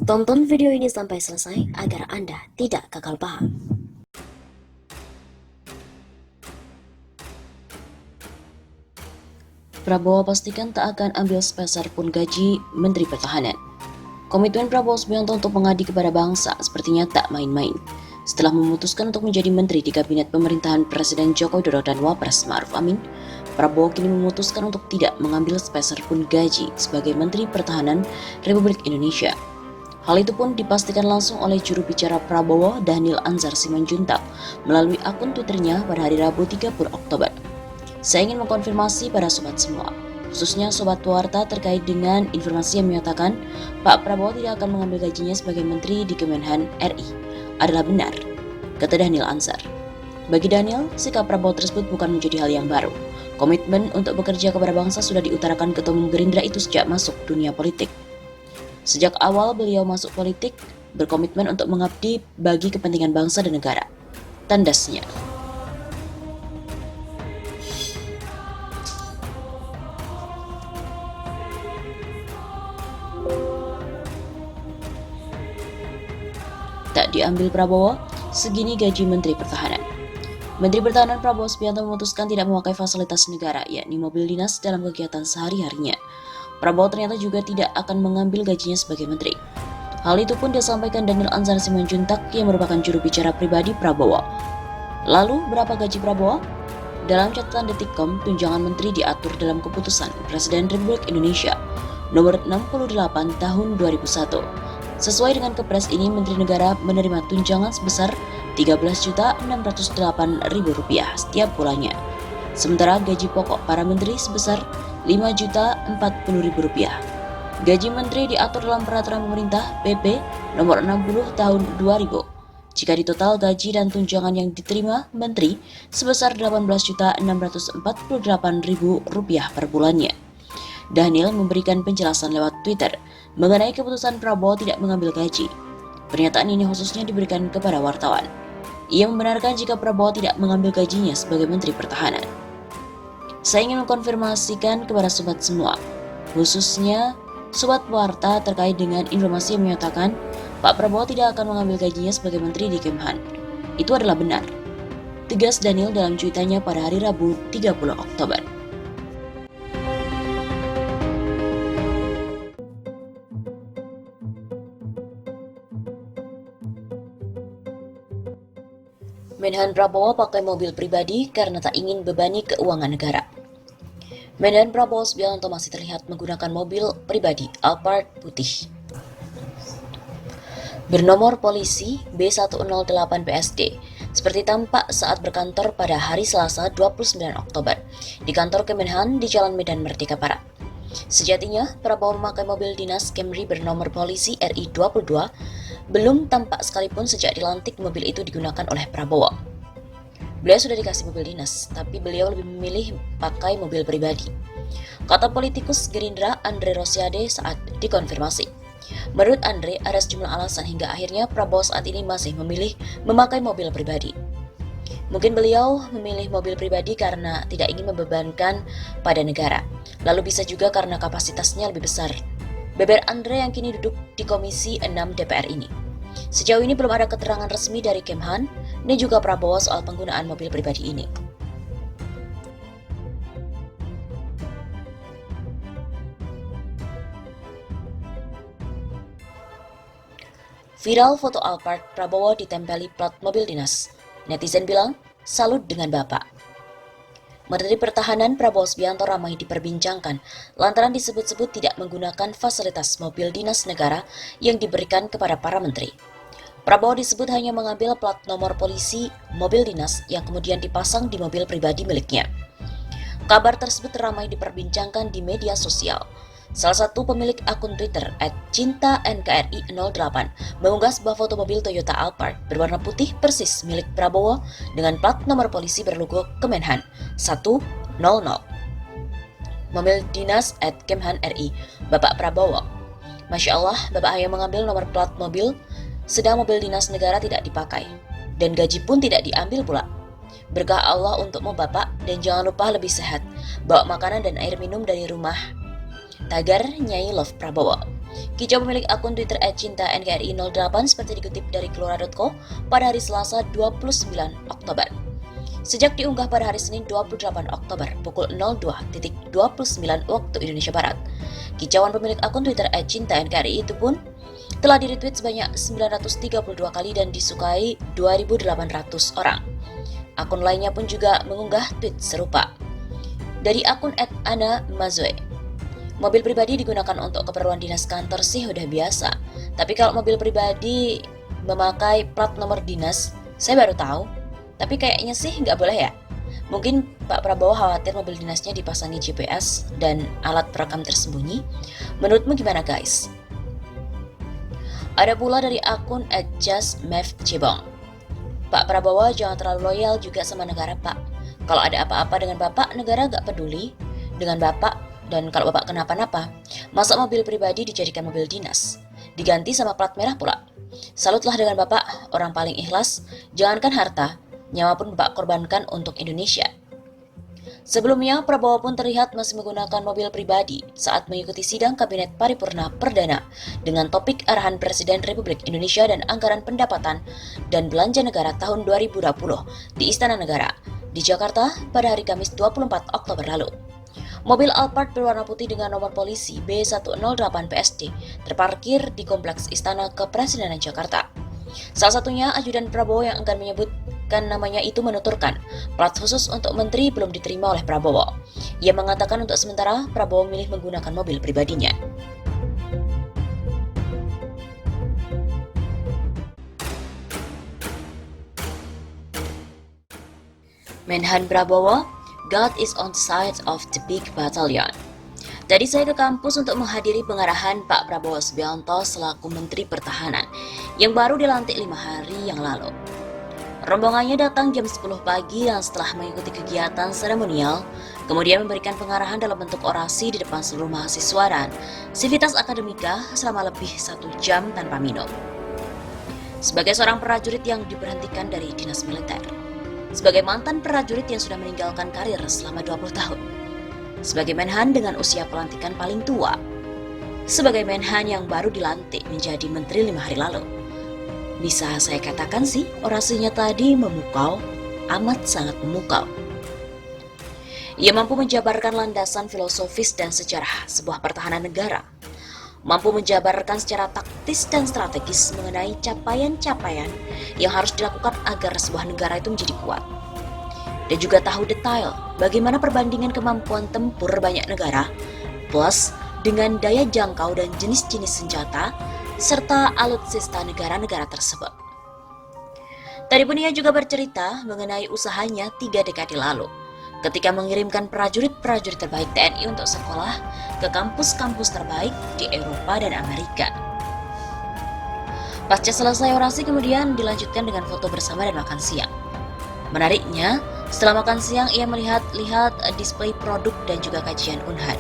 Tonton video ini sampai selesai agar Anda tidak gagal paham. Prabowo pastikan tak akan ambil sepeser pun gaji Menteri Pertahanan. Komitmen Prabowo Subianto untuk mengabdi kepada bangsa sepertinya tak main-main. Setelah memutuskan untuk menjadi menteri di kabinet pemerintahan Presiden Joko Widodo dan Wapres Ma'ruf Amin, Prabowo kini memutuskan untuk tidak mengambil sepeser pun gaji sebagai Menteri Pertahanan Republik Indonesia. Hal itu pun dipastikan langsung oleh juru bicara Prabowo, Dhanil Anzar Simanjuntak, melalui akun Twitternya pada hari Rabu 30 Oktober. Saya ingin mengkonfirmasi pada sobat semua, khususnya sobat Warta terkait dengan informasi yang menyatakan Pak Prabowo tidak akan mengambil gajinya sebagai Menteri di Kemenhan RI. Adalah benar, kata Dhanil Anzar. Bagi Dhanil, sikap Prabowo tersebut bukan menjadi hal yang baru. Komitmen untuk bekerja kepada bangsa sudah diutarakan Ketua Umum Gerindra itu sejak masuk dunia politik. Sejak awal beliau masuk politik, berkomitmen untuk mengabdi bagi kepentingan bangsa dan negara. Tandasnya. Tak diambil Prabowo, segini gaji Menteri Pertahanan. Menteri Pertahanan Prabowo Subianto memutuskan tidak memakai fasilitas negara, yakni mobil dinas dalam kegiatan sehari-harinya. Prabowo ternyata juga tidak akan mengambil gajinya sebagai menteri. Hal itu pun disampaikan Dhanil Anzar Simanjuntak yang merupakan juru bicara pribadi Prabowo. Lalu, berapa gaji Prabowo? Dalam catatan Detikcom, tunjangan menteri diatur dalam keputusan Presiden Republik Indonesia nomor 68 tahun 2001. Sesuai dengan kepres ini, Menteri Negara menerima tunjangan sebesar Rp13.608.000 setiap bulannya. Sementara gaji pokok para menteri sebesar Rp5.040.000. Gaji menteri diatur dalam peraturan pemerintah PP nomor 60 tahun 2000. Jika ditotal gaji dan tunjangan yang diterima menteri sebesar Rp18.648.000 per bulannya. Dhanil memberikan penjelasan lewat Twitter mengenai keputusan Prabowo tidak mengambil gaji. Pernyataan ini khususnya diberikan kepada wartawan. Ia membenarkan jika Prabowo tidak mengambil gajinya sebagai Menteri Pertahanan. Saya ingin mengkonfirmasikan kepada sobat semua, khususnya sobat Warta terkait dengan informasi yang menyatakan Pak Prabowo tidak akan mengambil gajinya sebagai Menteri di Kemhan. Itu adalah benar, tegas Dhanil dalam cuitannya pada hari Rabu 30 Oktober. Menhan Prabowo pakai mobil pribadi karena tak ingin bebani keuangan negara. Menhan Prabowo Subianto masih terlihat menggunakan mobil pribadi Alphard putih bernomor polisi B108 PSD seperti tampak saat berkantor pada hari Selasa 29 Oktober di kantor Kemenhan di Jalan Medan Merdeka Barat. Sejatinya, Prabowo memakai mobil dinas Camry bernomor polisi RI22 belum tampak sekalipun sejak dilantik mobil itu digunakan oleh Prabowo. Beliau sudah dikasih mobil dinas, tapi beliau lebih memilih pakai mobil pribadi, kata politikus Gerindra Andre Rosiade saat dikonfirmasi. Menurut Andre, ada sejumlah alasan hingga akhirnya Prabowo saat ini masih memilih memakai mobil pribadi. Mungkin beliau memilih mobil pribadi karena tidak ingin membebankan pada negara. Lalu bisa juga karena kapasitasnya lebih besar. Beber Andre yang kini duduk di Komisi 6 DPR ini. Sejauh ini belum ada keterangan resmi dari Kemhan dan juga Prabowo soal penggunaan mobil pribadi ini. Viral foto Alphard Prabowo ditempeli plat mobil dinas. Netizen bilang, salut dengan Bapak. Menteri Pertahanan Prabowo Subianto ramai diperbincangkan lantaran disebut-sebut tidak menggunakan fasilitas mobil dinas negara yang diberikan kepada para menteri. Prabowo disebut hanya mengambil plat nomor polisi mobil dinas yang kemudian dipasang di mobil pribadi miliknya. Kabar tersebut ramai diperbincangkan di media sosial. Salah satu pemilik akun Twitter @cinta_nkri08 mengunggah sebuah foto mobil Toyota Alphard berwarna putih persis milik Prabowo dengan plat nomor polisi berlogo Kemenhan 100. Mobil dinas @Kemhan RI, Bapak Prabowo. Masya Allah, Bapak hanya mengambil nomor plat mobil, sedang mobil dinas negara tidak dipakai, dan gaji pun tidak diambil pula. Berkah Allah untukmu Bapak, dan jangan lupa lebih sehat, bawa makanan dan air minum dari rumah. Tagar Nyai Love Prabowo. Kicau pemilik akun Twitter @cinta_nkri08 seperti dikutip dari kelora.co pada hari Selasa 29 Oktober. Sejak diunggah pada hari Senin 28 Oktober pukul 02.29 waktu Indonesia Barat, kicauan pemilik akun Twitter @cinta_nkri itu pun telah di-retweet sebanyak 932 kali dan disukai 2.800 orang. Akun lainnya pun juga mengunggah tweet serupa. Dari akun @ana_mazwe, mobil pribadi digunakan untuk keperluan dinas kantor sih udah biasa. Tapi kalau mobil pribadi memakai plat nomor dinas, saya baru tahu. Tapi kayaknya sih nggak boleh ya. Mungkin Pak Prabowo khawatir mobil dinasnya dipasangi GPS dan alat perekam tersembunyi. Menurutmu gimana guys? Ada pula dari akun @justmevcebong. Pak Prabowo jangan terlalu loyal juga sama negara Pak. Kalau ada apa-apa dengan Bapak, negara nggak peduli dengan Bapak. Dan kalau Bapak kenapa-napa, masa mobil pribadi dijadikan mobil dinas? Diganti sama plat merah pula. Salutlah dengan Bapak, orang paling ikhlas. Jangankan harta, nyawa pun Bapak korbankan untuk Indonesia. Sebelumnya, Prabowo pun terlihat masih menggunakan mobil pribadi saat mengikuti sidang Kabinet Paripurna Perdana dengan topik arahan Presiden Republik Indonesia dan anggaran pendapatan dan belanja negara tahun 2020 di Istana Negara di Jakarta pada hari Kamis 24 Oktober lalu. Mobil Alphard berwarna putih dengan nomor polisi B108 PSD terparkir di Kompleks Istana Kepresidenan Jakarta. Salah satunya ajudan Prabowo yang enggan menyebutkan namanya itu menuturkan, plat khusus untuk menteri belum diterima oleh Prabowo. Ia mengatakan untuk sementara Prabowo memilih menggunakan mobil pribadinya. Menhan Prabowo, God is on the side of the big battalion. Tadi saya ke kampus untuk menghadiri pengarahan Pak Prabowo Subianto selaku Menteri Pertahanan yang baru dilantik 5 hari yang lalu. Rombongannya datang jam 10 pagi dan setelah mengikuti kegiatan seremonial, kemudian memberikan pengarahan dalam bentuk orasi di depan seluruh mahasiswa dan sivitas akademika selama lebih 1 jam tanpa minum. Sebagai seorang prajurit yang diberhentikan dari dinas militer, sebagai mantan prajurit yang sudah meninggalkan karir selama 20 tahun, sebagai Menhan dengan usia pelantikan paling tua, sebagai Menhan yang baru dilantik menjadi menteri 5 hari lalu, bisa saya katakan sih orasinya tadi memukau, amat sangat memukau. Ia mampu menjabarkan landasan filosofis dan sejarah sebuah pertahanan negara, mampu menjabarkan secara taktis dan strategis mengenai capaian-capaian yang harus dilakukan agar sebuah negara itu menjadi kuat. Dan juga tahu detail bagaimana perbandingan kemampuan tempur banyak negara plus dengan daya jangkau dan jenis-jenis senjata serta alutsista negara-negara tersebut. Tadi pun ia juga bercerita mengenai usahanya 3 dekade lalu ketika mengirimkan prajurit-prajurit terbaik TNI untuk sekolah ke kampus-kampus terbaik di Eropa dan Amerika. Pasca selesai orasi kemudian dilanjutkan dengan foto bersama dan makan siang. Menariknya, setelah makan siang ia melihat-lihat display produk dan juga kajian Unhan.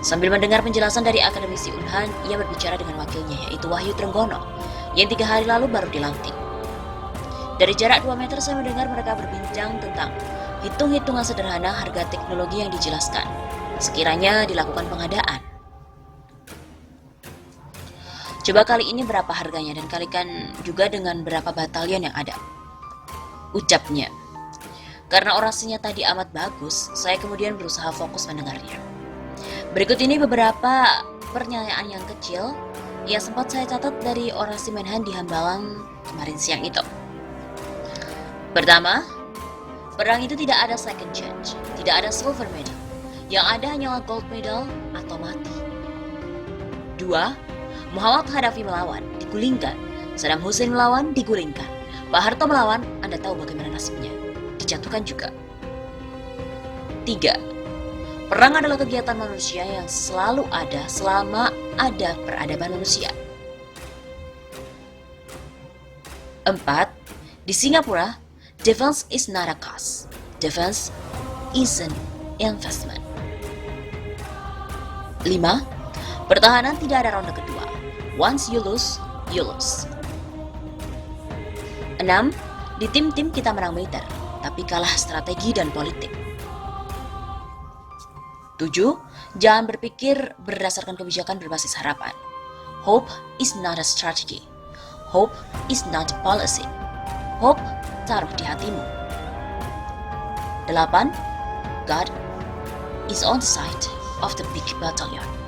Sambil mendengar penjelasan dari akademisi Unhan, ia berbicara dengan wakilnya yaitu Wahyu Trenggono yang 3 hari lalu baru dilantik. Dari jarak 2 meter saya mendengar mereka berbincang tentang hitung-hitungan sederhana harga teknologi yang dijelaskan sekiranya dilakukan pengadaan. Coba kali ini berapa harganya dan kalikan juga dengan berapa batalion yang ada, ucapnya. Karena orasinya tadi amat bagus, saya kemudian berusaha fokus mendengarnya. Berikut ini beberapa pernyataan yang kecil yang sempat saya catat dari orasi Menhan di Hambalang kemarin siang itu. Pertama, perang itu tidak ada second chance, tidak ada silver medal. Yang ada hanyalah gold medal atau mati. 2. Muhammad Gaddafi melawan, digulingkan. Saddam Hussein melawan, digulingkan. Pak Harto melawan, Anda tahu bagaimana nasibnya. Dijatuhkan juga. 3. Perang adalah kegiatan manusia yang selalu ada selama ada peradaban manusia. 4. Di Singapura, defense is not a cost. Defense is an investment. 5. Pertahanan tidak ada ronde kedua. Once you lose, you lose. 6. Di tim-tim kita menang militer, tapi kalah strategi dan politik. 7. Jangan berpikir berdasarkan kebijakan berbasis harapan. Hope is not a strategy. Hope is not a policy. Hope taruh di hatimu. 8. God is on the side of the big battalion.